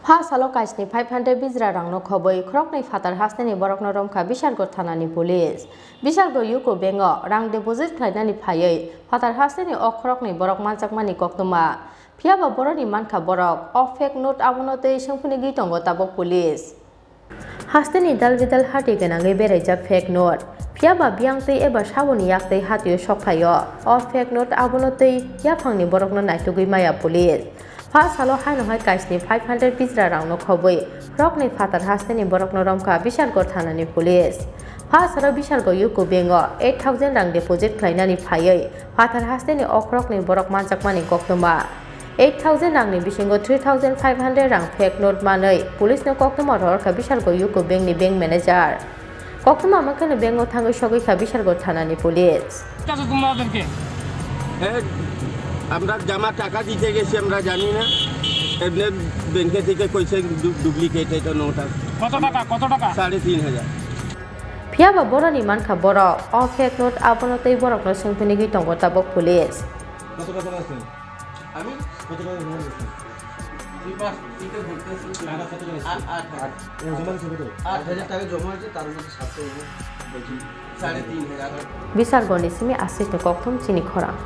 Phasalo Kaisni 500 Bijra Rangno Khobwi Khoroknwi Phatar Hasteni Borokno Romkha Bishalgarh Thanani Police Bishalgarh Yuko Bengo Rang deposit Thanani Phayei Phatar Hasteni o Khoroknwi Borok Manjakmani Koktuma Phiaba Boroni Mankha Borok o fake note abonote Sengphuni Gitongo Tabok Police Hasteni Dalbidal Hati Genangi Bereijak fake note Phiaba Biangtei eba Saboni Yaktei Hatio Sokphayo o fake note abonote Yaphangni Borokno Naitugui Maya Police Phasalo Hainohai Kaisni 500 Bijra Rangno Khobwi Khoroknwi Phatar Hasteni Borokno Romkha Bishalgarh Thanani Police Phasalo Bishalgarh Yuko Bengo 8000 rang deposit Thanani Phayei Phatar Hasteni o Khoroknwi Borok Manjakmani Koktuma 8000 rangni bisingo 3500 rang fake note manei police no Koktuma Romkha Bishalgarh Yuko Bengni bank manager Koktuma makane bengo thangoi sogoi kha Bishalgarh Thanani Police আমরা জমা টাকা দিতে গেছি আমরা জানি না এমনি ব্যাংকে থেকে কইছে ডুপ্লিকেট এটা নোট কত টাকা 3500 Phiaba Boroni Mankha Borok o fake note abonote Borokno Sengphuni Gitongo Tabok Police কত টাকা আছে আমি কত টাকা জমা দিয়েছি এই পাস এটা বলতেছি টাকা কত টাকা আছে 8 জমা দিয়েছি কত 8000 টাকা জমা হয়েছে তার মধ্যে 700 বলছি 3500 Bishalgarh Nisimi Assistant Koktum Chini Khorang